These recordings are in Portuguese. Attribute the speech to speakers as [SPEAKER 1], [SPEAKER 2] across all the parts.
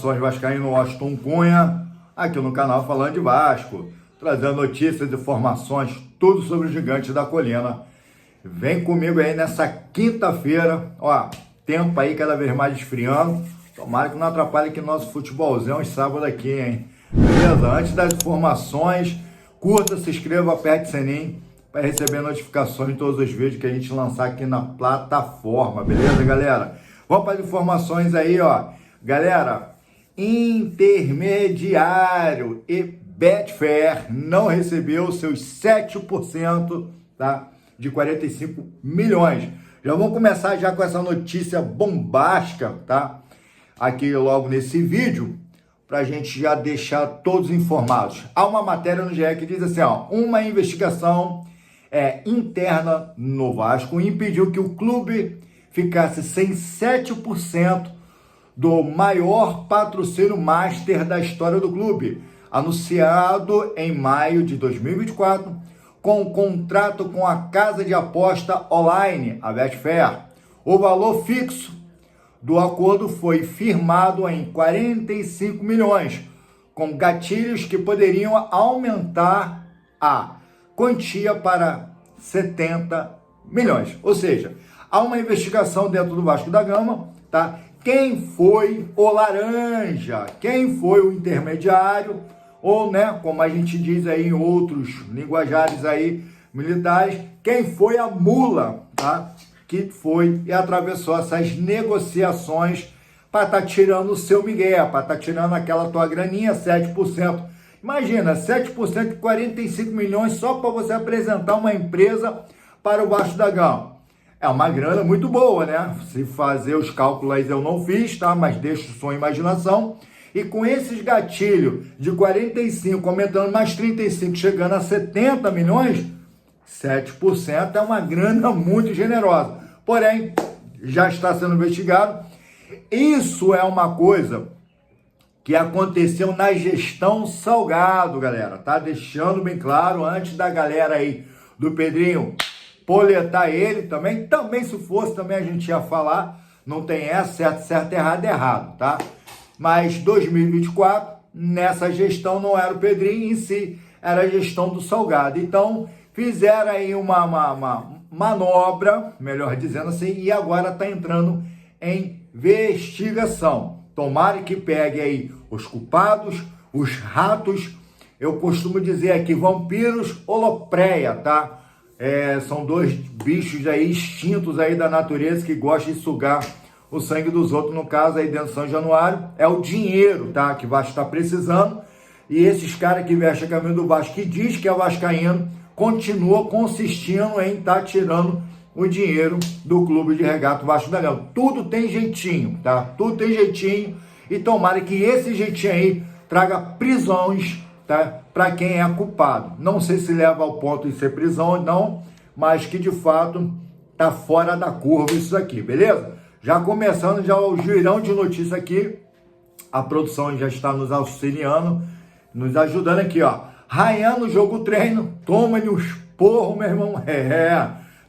[SPEAKER 1] Saudações vascaíno, Washington Cunha, aqui no canal Falando de Vasco, trazendo notícias, informações, tudo sobre o Gigante da Colina. Vem comigo aí nessa quinta-feira, ó, tempo aí cada vez mais esfriando, tomara que não atrapalhe aqui nosso futebolzão sábado aqui, hein? Beleza? Antes das informações, curta, se inscreva, aperte o sininho para receber notificações de todos os vídeos que a gente lançar aqui na plataforma, beleza, galera? Vamos para as informações aí, ó. Galera, intermediário e Betfair não recebeu seus 7%, tá? De 45 milhões. Já vamos começar já com essa notícia bombástica, tá? Aqui logo nesse vídeo, para a gente já deixar todos informados. Há uma matéria no GE que diz assim, ó, uma investigação interna no Vasco impediu que o clube ficasse sem 7% do maior patrocínio master da história do clube, anunciado em maio de 2024, com um contrato com a casa de aposta online, a Betfair. O valor fixo do acordo foi firmado em 45 milhões, com gatilhos que poderiam aumentar a quantia para 70 milhões. Ou seja, há uma investigação dentro do Vasco da Gama, tá? Quem foi o laranja? Quem foi o intermediário? Ou, né, como a gente diz aí em outros linguajares aí militares, quem foi a mula, tá? Que foi e atravessou essas negociações para estar tirando o seu migué, para estar tirando aquela tua graninha, 7%. Imagina, 7% de 45 milhões só para você apresentar uma empresa para o Vasco da Gama. É uma grana muito boa, né? Se fazer os cálculos aí eu não fiz, tá? Mas deixo sua imaginação. E com esses gatilhos de 45, aumentando mais 35, chegando a 70 milhões, 7% é uma grana muito generosa. Porém, já está sendo investigado. Isso é uma coisa que aconteceu na gestão Salgado, galera, tá? Deixando bem claro, antes da galera aí do Pedrinho poletar ele também se fosse, também a gente ia falar, não tem essa, certo, errado, tá? Mas 2024, nessa gestão não era o Pedrinho em si, era a gestão do Salgado. Então, fizeram aí uma manobra, melhor dizendo assim, e agora está entrando em investigação. Tomara que pegue aí os culpados, os ratos, eu costumo dizer aqui, vampiros holopreia, tá? São dois bichos aí extintos aí da natureza que gostam de sugar o sangue dos outros, no caso aí dentro de São Januário, é o dinheiro, tá? Que o Vasco está precisando, e esses caras que vestem a camisa do Vasco, que diz que é vascaíno, continua consistindo em estar tirando o dinheiro do clube de regata Vasco da Gama. Tudo tem jeitinho, tá? Tudo tem jeitinho, e tomara que esse jeitinho aí traga prisões, tá? Para quem é culpado. Não sei se leva ao ponto de ser prisão ou não, mas que de fato tá fora da curva isso aqui, beleza? Já começando já o girão de notícia aqui, a produção já está nos auxiliando, nos ajudando aqui, ó. Rayan no jogo treino, toma-lhe uns porros, meu irmão,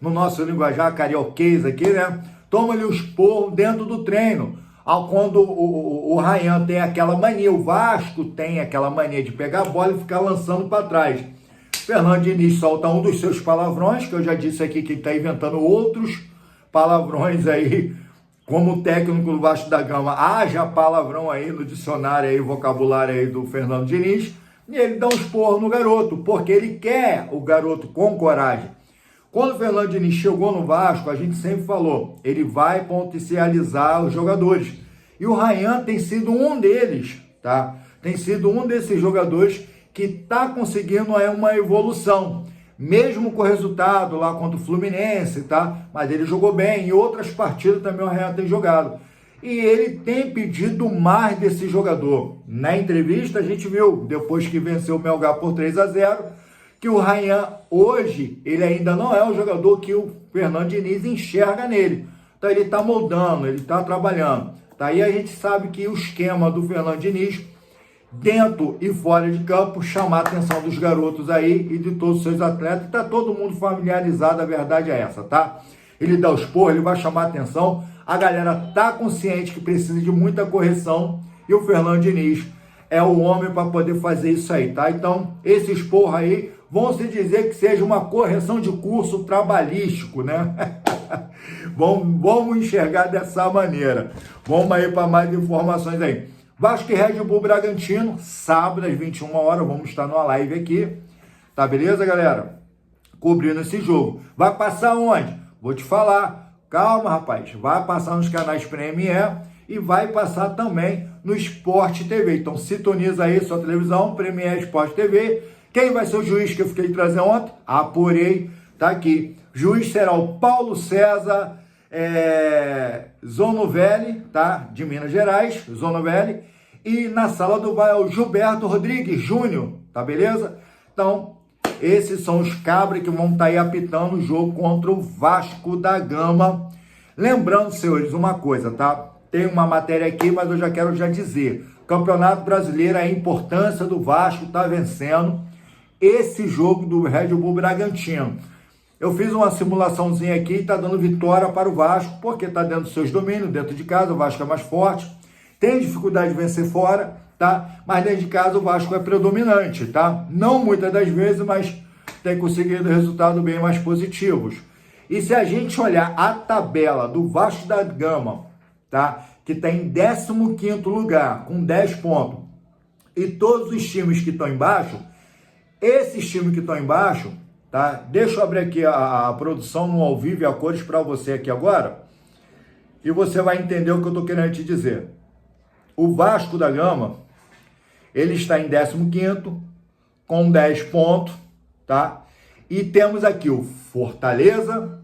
[SPEAKER 1] no nosso linguajar carioquês aqui, né? Toma-lhe uns porros dentro do treino. Quando o Rayan tem aquela mania, o Vasco tem aquela mania de pegar a bola e ficar lançando para trás. Fernando Diniz solta um dos seus palavrões, que eu já disse aqui que ele está inventando outros palavrões aí, como técnico do Vasco da Gama, haja palavrão aí no dicionário aí, vocabulário aí do Fernando Diniz, e ele dá uns porros no garoto, porque ele quer o garoto com coragem. Quando o Fernando Diniz chegou no Vasco, a gente sempre falou, ele vai potencializar os jogadores. E o Rayan tem sido um deles, tá? Tem sido um desses jogadores que está conseguindo uma evolução. Mesmo com o resultado lá contra o Fluminense, tá? Mas ele jogou bem. Em outras partidas também o Rayan tem jogado. E ele tem pedido mais desse jogador. Na entrevista a gente viu, depois que venceu o Melgar por 3-0, que o Rayan hoje, ele ainda não é o jogador que o Fernando Diniz enxerga nele. Então ele está moldando, ele está trabalhando. Daí a gente sabe que o esquema do Fernando Diniz, dentro e fora de campo, chamar a atenção dos garotos aí e de todos os seus atletas. Está todo mundo familiarizado, a verdade é essa, tá? Ele dá os porros, ele vai chamar a atenção. A galera tá consciente que precisa de muita correção. e o Fernando Diniz é o homem para poder fazer isso aí, tá? Então, esses porra aí vão se dizer que seja uma correção de curso trabalhístico, né? Vamos enxergar dessa maneira. Vamos aí para mais informações aí. Vasco e Red Bull Bragantino, sábado às 21 horas, vamos estar numa live aqui. Tá beleza, galera? Cobrindo esse jogo. Vai passar onde? Vou te falar. Calma, rapaz. Vai passar nos canais Premier e vai passar também no Sport TV. Então, sintoniza aí sua televisão, Premier Sport TV. Quem vai ser o juiz que eu fiquei trazendo ontem? Apurei. Tá aqui. Juiz será o Paulo César Zonovelli, tá? De Minas Gerais, Zonovelli. E na sala do VAR é o Gilberto Rodrigues Júnior, tá beleza? Então, esses são os cabras que vão estar aí apitando o jogo contra o Vasco da Gama. Lembrando, senhores, uma coisa, tá? Tem uma matéria aqui, mas eu já quero dizer. Campeonato Brasileiro, a importância do Vasco tá vencendo esse jogo do Red Bull Bragantino. Eu fiz uma simulaçãozinha aqui e tá dando vitória para o Vasco, porque tá dentro dos seus domínios, dentro de casa, o Vasco é mais forte. Tem dificuldade de vencer fora, tá? Mas dentro de casa o Vasco é predominante, tá? Não muitas das vezes, mas tem conseguido resultados bem mais positivos. E se a gente olhar a tabela do Vasco da Gama, tá? Que está em 15º lugar, com 10 pontos, e todos os times que estão embaixo, esses times que estão embaixo, tá? Deixa eu abrir aqui a produção no ao vivo e a cores para você aqui agora, e você vai entender o que eu estou querendo te dizer. O Vasco da Gama, ele está em 15º, com 10 pontos, tá? E temos aqui o Fortaleza,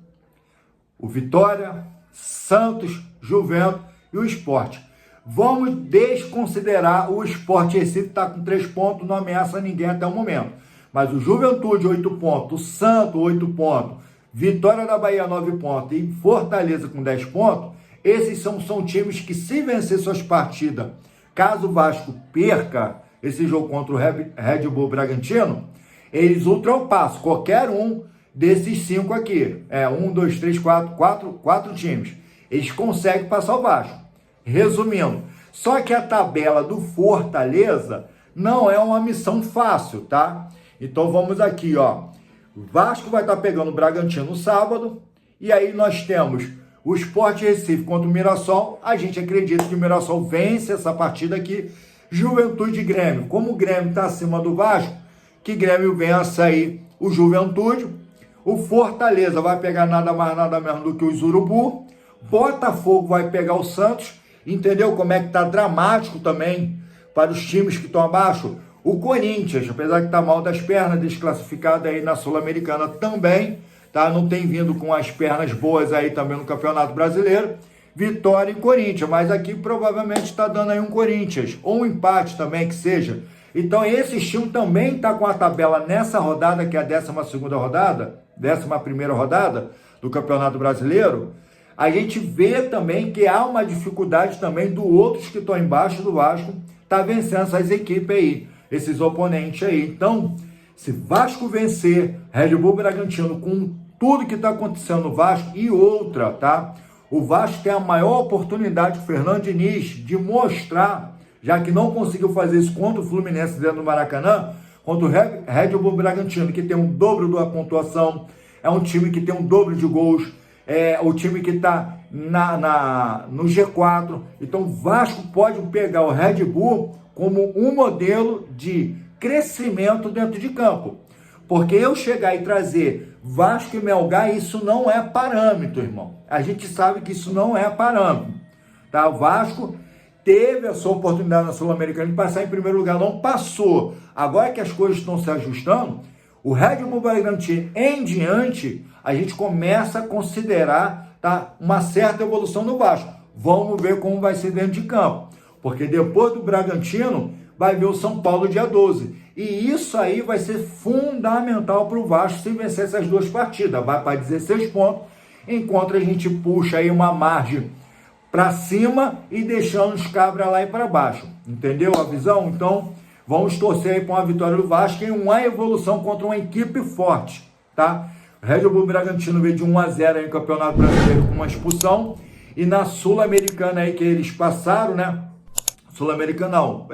[SPEAKER 1] o Vitória, Santos, Juventus e o Sport. Vamos desconsiderar o Sport Recife, que está com 3 pontos, não ameaça ninguém até o momento. Mas o Juventude, 8 pontos, o Santos, 8 pontos, Vitória da Bahia, 9 pontos e Fortaleza com 10 pontos, esses são times que, se vencer suas partidas, caso o Vasco perca esse jogo contra o Red Bull Bragantino, eles ultrapassam qualquer um desses 5 aqui. 1, 2, 3, 4 times. Eles conseguem passar o Vasco. Resumindo, só que a tabela do Fortaleza não é uma missão fácil, tá? Então vamos aqui, ó. O Vasco vai estar pegando o Bragantino no sábado, e aí nós temos o Sport Recife contra o Mirassol. A gente acredita que o Mirassol vence essa partida aqui. Juventude e Grêmio. Como o Grêmio está acima do Vasco, que Grêmio vença aí o Juventude. O Fortaleza vai pegar nada mais, nada menos do que o Urubu. Botafogo vai pegar o Santos. Entendeu como é que tá dramático também para os times que estão abaixo? O Corinthians, apesar de estar mal das pernas, desclassificado aí na Sul-Americana também, tá? Não tem vindo com as pernas boas aí também no Campeonato Brasileiro. Vitória e Corinthians, mas aqui provavelmente está dando aí um Corinthians, ou um empate também que seja. Então esse time também está com a tabela nessa rodada, que é a 12ª rodada, 11ª rodada do Campeonato Brasileiro. A gente vê também que há uma dificuldade também do outros que estão embaixo do Vasco, tá vencendo essas equipes aí, esses oponentes aí. Então, se Vasco vencer Red Bull Bragantino com tudo que está acontecendo no Vasco e outra, tá? O Vasco tem a maior oportunidade, o Fernando Diniz, de mostrar, já que não conseguiu fazer isso contra o Fluminense dentro do Maracanã, contra o Red Bull Bragantino, que tem um dobro da pontuação, é um time que tem um dobro de gols, é o time que está no G4. Então o Vasco pode pegar o Red Bull como um modelo de crescimento dentro de campo. Porque eu chegar e trazer Vasco e Melgar, isso não é parâmetro, irmão. A gente sabe que isso não é parâmetro. Tá? O Vasco teve a sua oportunidade na Sul-Americana de passar em primeiro lugar, não passou. Agora que as coisas estão se ajustando, o Red Bull Bragantino em diante, a gente começa a considerar, tá, uma certa evolução do Vasco. Vamos ver como vai ser dentro de campo. Porque depois do Bragantino, vai ver o São Paulo dia 12. E isso aí vai ser fundamental para o Vasco se vencer essas duas partidas. Vai para 16 pontos, enquanto a gente puxa aí uma margem para cima e deixando os cabras lá e para baixo. Entendeu a visão? Então, vamos torcer aí para uma vitória do Vasco e uma evolução contra uma equipe forte, tá? Red Bull Bragantino veio de 1-0 aí no Campeonato Brasileiro com uma expulsão. E na Sul-Americana aí que eles passaram, né? Sul-Americana não,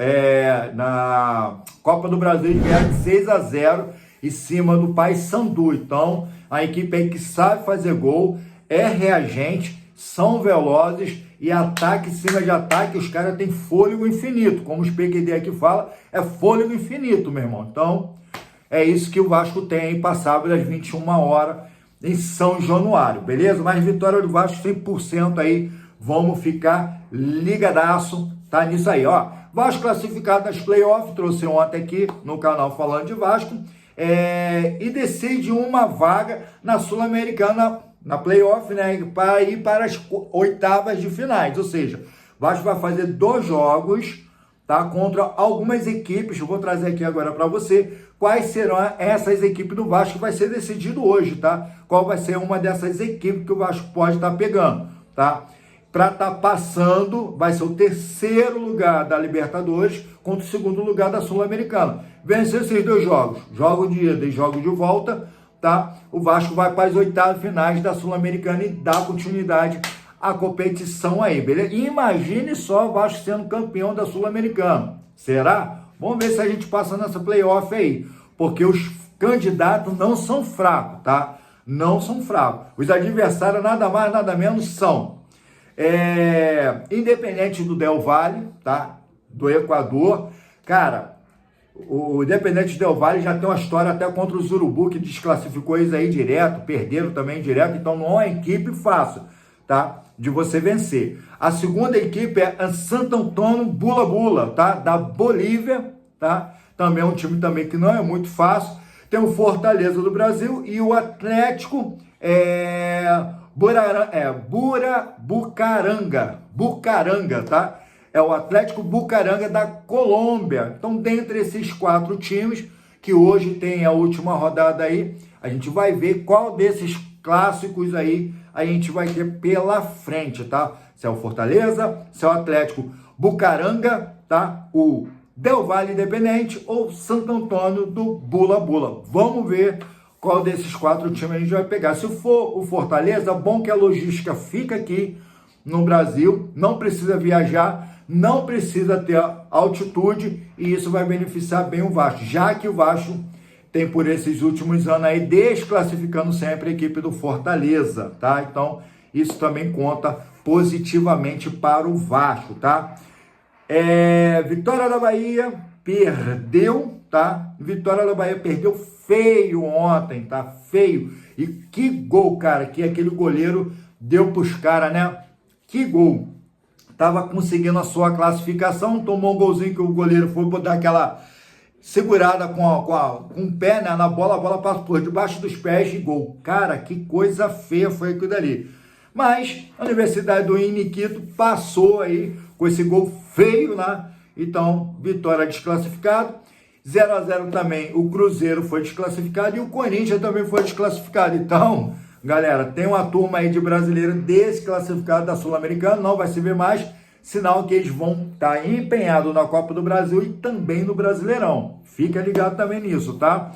[SPEAKER 1] na Copa do Brasil eles ganharam de 6-0 em cima do Paysandu. Então, a equipe aí que sabe fazer gol, é reagente, são velozes e ataque em cima de ataque, os caras têm fôlego infinito. Como os PQD aqui fala, é fôlego infinito, meu irmão. Então, é isso que o Vasco tem aí para sábado às 21 horas em São Januário, beleza? Mas vitória do Vasco 100% aí, vamos ficar ligadaço, tá nisso aí, ó. Vasco classificado nas playoffs, trouxe ontem aqui no canal falando de Vasco, e decide uma vaga na Sul-Americana, na playoff, né, para ir para as oitavas de finais, ou seja, Vasco vai fazer 2 jogos, tá, contra algumas equipes. Eu vou trazer aqui agora para você quais serão essas equipes do Vasco, que vai ser decidido hoje, tá? Qual vai ser uma dessas equipes que o Vasco pode estar pegando, tá? Para estar passando, vai ser o 3º lugar da Libertadores contra o 2º lugar da Sul-Americana. Vencer esses 2 jogos, jogo de ida e jogo de volta, tá? O Vasco vai para as oitavas finais da Sul-Americana e dá continuidade à competição aí, beleza? E imagine só o Vasco sendo campeão da Sul-Americana. Será? Vamos ver se a gente passa nessa playoff aí, porque os candidatos não são fracos, tá? Não são fracos. Os adversários nada mais, nada menos são Independente do Del Valle, tá? Do Equador. Cara, o Independente Del Valle já tem uma história até contra o Urubu, que desclassificou eles aí direto, perderam também direto, então não é uma equipe fácil, tá? De você vencer. A segunda equipe é a Santo Antônio Bula Bula, tá? Da Bolívia, tá? Também é um time também que não é muito fácil. Tem o Fortaleza do Brasil e o Atlético Bucaranga, tá? É o Atlético Bucaranga da Colômbia. Então, dentre esses 4 times, que hoje tem a última rodada aí, a gente vai ver qual desses clássicos aí a gente vai ter pela frente, tá? Se é o Fortaleza, se é o Atlético Bucaranga, tá? O Del Valle Independente ou Santo Antônio do Bula Bula. Vamos ver qual desses 4 times a gente vai pegar. Se for o Fortaleza, bom que a logística fica aqui no Brasil, não precisa viajar, não precisa ter altitude, e isso vai beneficiar bem o Vasco, já que o Vasco tem por esses últimos anos aí desclassificando sempre a equipe do Fortaleza, tá? Então, isso também conta positivamente para o Vasco, tá? Vitória da Bahia perdeu, tá? Vitória da Bahia perdeu feio ontem, tá? Feio. E que gol, cara, que aquele goleiro deu pros caras, né? Que gol. Tava conseguindo a sua classificação, tomou um golzinho que o goleiro foi dar aquela segurada com o pé, né, na bola, a bola passou por debaixo dos pés e gol. Cara, que coisa feia foi aquilo dali. Mas a Universidade do Iniquito passou aí com esse gol feio, né? Então, Vitória desclassificado. 0-0 também, o Cruzeiro foi desclassificado e o Corinthians também foi desclassificado. Então, galera, tem uma turma aí de brasileiro desclassificado da Sul-Americana, não vai se ver mais, sinal que eles vão estar empenhados na Copa do Brasil e também no Brasileirão. Fica ligado também nisso, tá?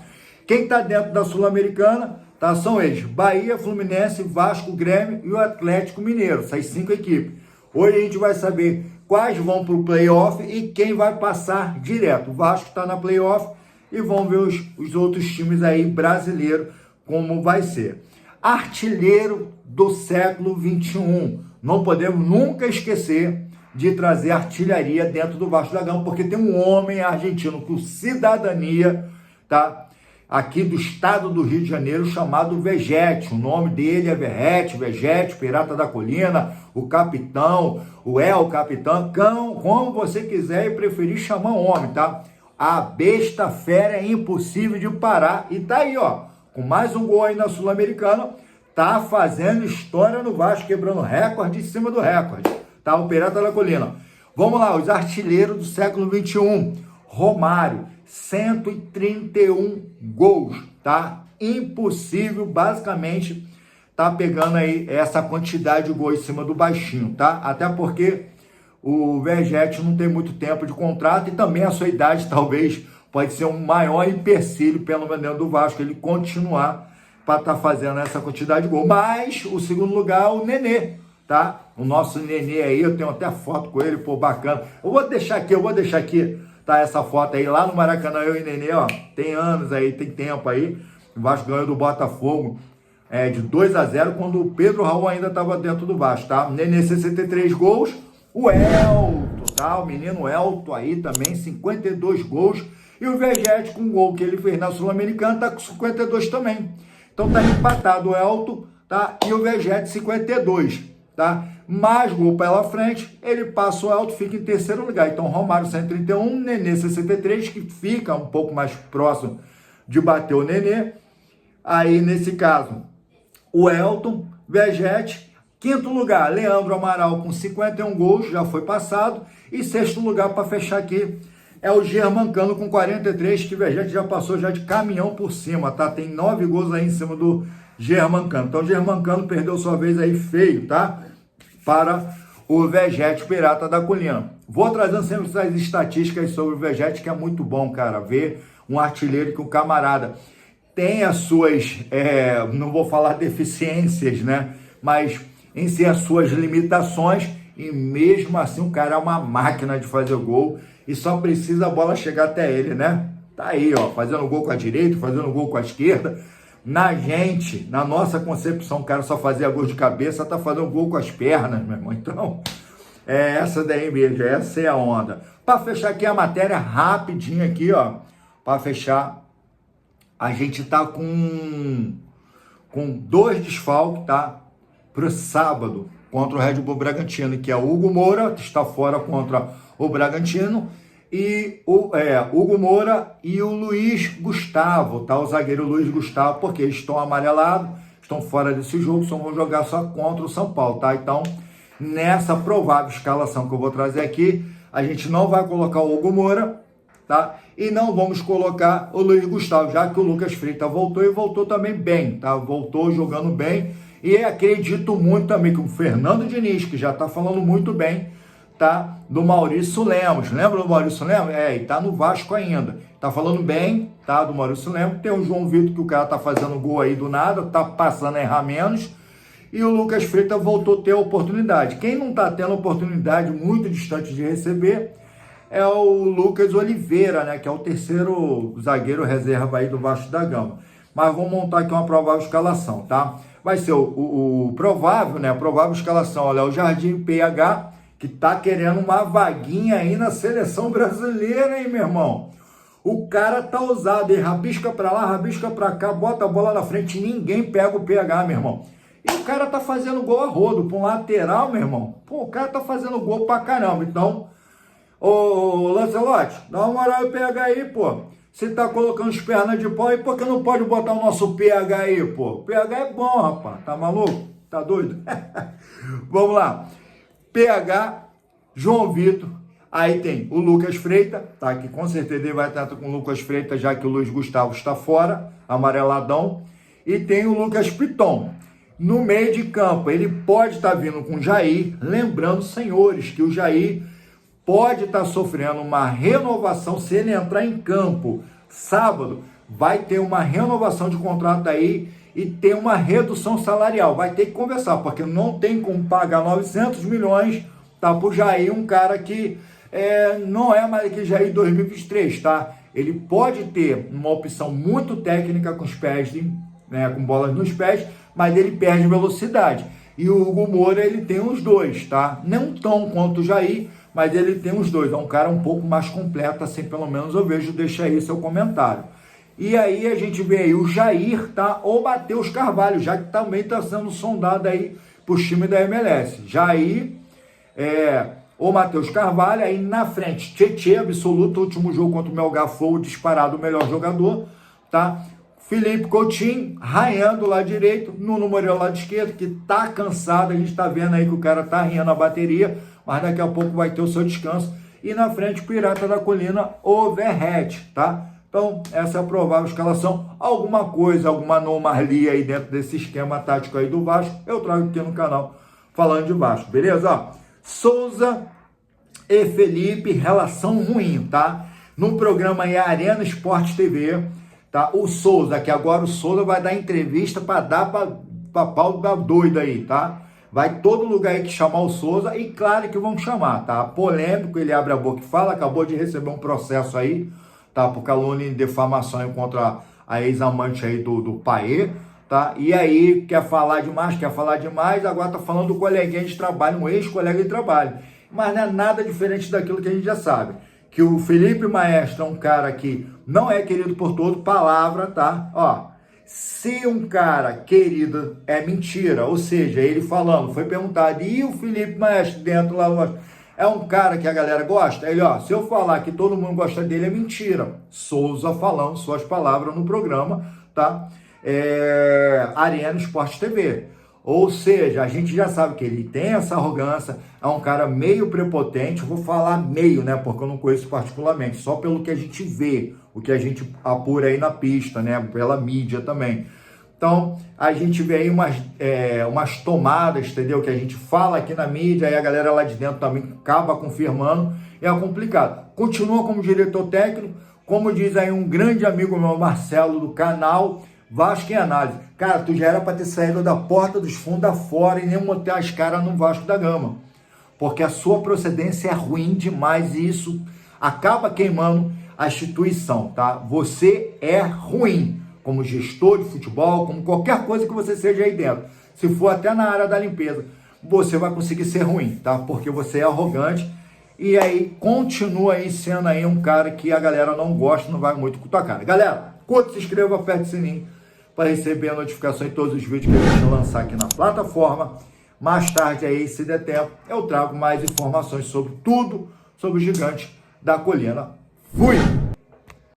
[SPEAKER 1] Quem está dentro da Sul-Americana, tá, são eles: Bahia, Fluminense, Vasco, Grêmio e o Atlético Mineiro, essas 5 equipes. Hoje a gente vai saber quais vão para o playoff e quem vai passar direto. O Vasco está na playoff e vamos ver os outros times aí brasileiros como vai ser. Artilheiro do século XXI. Não podemos nunca esquecer de trazer artilharia dentro do Vasco da Gama, porque tem um homem argentino com cidadania, tá? Aqui do estado do Rio de Janeiro, chamado Vegete. O nome dele é Vegete, Pirata da Colina, o Capitão, o Capitão, como você quiser e preferir chamar o homem, tá? A besta fera é impossível de parar e tá aí, ó, com mais um gol aí na Sul-Americana, tá fazendo história no Vasco, quebrando recorde em cima do recorde, tá? O Pirata da Colina. Vamos lá, os artilheiros do século XXI. Romário, 131 gols, tá? Impossível, basicamente, tá pegando aí essa quantidade de gols em cima do baixinho, tá? Até porque o Vegete não tem muito tempo de contrato e também a sua idade talvez pode ser um maior empecilho, pelo menos dentro do Vasco, ele continuar para estar fazendo essa quantidade de gol. Mas o segundo lugar é o Nenê, tá? O nosso Nenê aí, eu tenho até foto com ele, pô, bacana. Eu vou deixar aqui, tá? Essa foto aí, lá no Maracanã, eu e Nenê, ó, tem anos aí, tem tempo aí. O Vasco ganhou do Botafogo de 2-0, quando o Pedro Raul ainda estava dentro do Vasco, tá? Nenê, 63 gols. O Elton, tá? O menino Elton aí também, 52 gols. E o Vegete, com o gol que ele fez na Sul-Americana, tá com 52 também. Então tá empatado o Elton, tá? E o Vegete, 52, tá? Mais gol pela frente, ele passa o Elton, fica em terceiro lugar. Então Romário, 131, Nenê, 63, que fica um pouco mais próximo de bater o Nenê. Aí, nesse caso, o Elton, Vegete. Quinto lugar, Leandro Amaral com 51 gols, já foi passado. E sexto lugar, para fechar aqui, é o Germancano com 43, que o Vegete já passou já de caminhão por cima, tá? Tem 9 gols aí em cima do Germancano. Então o Germancano perdeu sua vez aí feio, tá? Para o Vegete Pirata da Colina. Vou trazendo sempre essas estatísticas sobre o Vegete, que é muito bom, cara, ver um artilheiro que o camarada tem as suas, não vou falar deficiências, né? Mas em si as suas limitações, e mesmo assim o cara é uma máquina de fazer gol e só precisa a bola chegar até ele, né? Tá aí, ó, fazendo gol com a direita, fazendo gol com a esquerda. Na nossa concepção, o cara só fazia gol de cabeça, tá fazendo gol com as pernas, meu irmão. Então, é essa daí mesmo, essa é a onda. Para fechar aqui a matéria rapidinho aqui, ó, para fechar, a gente tá com 2 desfalques, tá? Pro sábado, contra o Red Bull Bragantino, que é o Hugo Moura, que está fora contra o Bragantino, e o Hugo Moura e o Luiz Gustavo, tá? O zagueiro Luiz Gustavo, porque eles estão amarelados, estão fora desse jogo, só vão jogar só contra o São Paulo, tá? Então, nessa provável escalação que eu vou trazer aqui, a gente não vai colocar o Hugo Moura, tá? E não vamos colocar o Luiz Gustavo, já que o Lucas Freitas voltou e voltou também bem, tá? Voltou jogando bem. E acredito muito também que o Fernando Diniz, que já está falando muito bem, tá? Do Maurício Lemos. Lembra do Maurício Lemos? E tá no Vasco ainda. Tá falando bem, tá? Do Maurício Lemos. Tem o João Vitor, que o cara tá fazendo gol aí do nada, tá passando a errar menos. E o Lucas Freitas voltou a ter a oportunidade. Quem não tá tendo oportunidade muito distante de receber é o Lucas Oliveira, né? Que é o terceiro zagueiro reserva aí do Vasco da Gama. Mas vamos montar aqui uma provável escalação, tá? Vai ser o provável, né? A provável escalação, olha, o Jardim PH, que tá querendo uma vaguinha aí na seleção brasileira, hein, meu irmão? O cara tá ousado, hein? Rabisca pra lá, rabisca pra cá, bota a bola na frente, ninguém pega o PH, meu irmão. E o cara tá fazendo gol a rodo, pra um lateral, meu irmão. Pô, o cara tá fazendo gol pra caramba. Então, ô Lancelotti, dá uma moral e PH aí, pô. Você tá colocando as pernas de pau, e por que não pode botar o nosso PH aí, pô? O PH é bom, rapaz. Tá maluco? Tá doido? Vamos lá. PH, João Vitor. Aí tem o Lucas Freitas, tá? Que com certeza ele vai estar com o Lucas Freitas, já que o Luiz Gustavo está fora, amareladão. E tem o Lucas Piton. No meio de campo, ele pode estar vindo com o Jair. Lembrando, senhores, que o Jair pode estar sofrendo uma renovação se ele entrar em campo sábado. Vai ter uma renovação de contrato aí e tem uma redução salarial. Vai ter que conversar, porque não tem como pagar 900 milhões, tá? Pro Jair, um cara que não é mais que Jair 2023, tá? Ele pode ter uma opção muito técnica com os pés, né, com bolas nos pés, mas ele perde velocidade. E o Hugo Moura, ele tem os dois, tá? Não tão quanto o Jair, mas ele tem os dois. É um cara um pouco mais completo, assim, pelo menos eu vejo. Deixa aí seu comentário. E aí a gente vê aí o Jair, tá? Ou Matheus Carvalho, já que também está sendo sondado aí pro time da MLS. Jair, ou Matheus Carvalho, aí na frente, Tietê, absoluto, último jogo contra o Melgar foi o disparado o melhor jogador, tá? Felipe Coutinho, raiando lá direito, Nuno Moreira lá de esquerdo, que tá cansado, a gente tá vendo aí que o cara tá rindo a bateria, mas daqui a pouco vai ter o seu descanso. E na frente, Pirata da Colina, Overhead, tá? Então, essa é a provável escalação. Alguma coisa, alguma anomalia aí dentro desse esquema tático aí do Vasco, eu trago aqui no canal falando de Vasco, beleza? Ó, Souza e Felipe, relação ruim, tá? No programa aí, Arena Esporte TV, tá? O Souza, que agora o Souza vai dar entrevista para dar para pau da doida aí, tá? Vai todo lugar aí que chamar o Souza, e claro que vão chamar, tá? Polêmico, ele abre a boca e fala, acabou de receber um processo aí, tá? Por calúnia e defamação contra a ex-amante aí do Paê, tá? E aí, quer falar demais, agora tá falando do coleguinha de trabalho, um ex-colega de trabalho. Mas não é nada diferente daquilo que a gente já sabe. Que o Felipe Maestro é um cara que não é querido por todo, palavra, tá? Ó, se um cara querido é mentira, ou seja, ele falando, foi perguntado, e o Felipe Maestro dentro lá, é um cara que a galera gosta? Ele, ó, se eu falar que todo mundo gosta dele, é mentira. Souza falando suas palavras no programa, tá? Arena Esporte TV. Ou seja, a gente já sabe que ele tem essa arrogância, é um cara meio prepotente, vou falar meio, né, porque eu não conheço particularmente, só pelo que a gente vê, o que a gente apura aí na pista, né, pela mídia também. Então, a gente vê aí umas tomadas, entendeu, que a gente fala aqui na mídia, e a galera lá de dentro também acaba confirmando, é complicado. Continua como diretor técnico, como diz aí um grande amigo meu, Marcelo, do canal Vasco em Análise. Cara, tu já era para ter saído da porta dos fundos afora e nem botar as caras no Vasco da Gama. Porque a sua procedência é ruim demais e isso acaba queimando a instituição, tá? Você é ruim como gestor de futebol, como qualquer coisa que você seja aí dentro. Se for até na área da limpeza, você vai conseguir ser ruim, tá? Porque você é arrogante e aí continua aí sendo aí um cara que a galera não gosta, não vai muito com tua cara. Galera, curta, se inscreva, aperte o sininho para receber a notificação em todos os vídeos que a gente lançar aqui na plataforma. Mais tarde aí, se der tempo, eu trago mais informações sobre tudo, sobre o Gigante da Colina. Fui!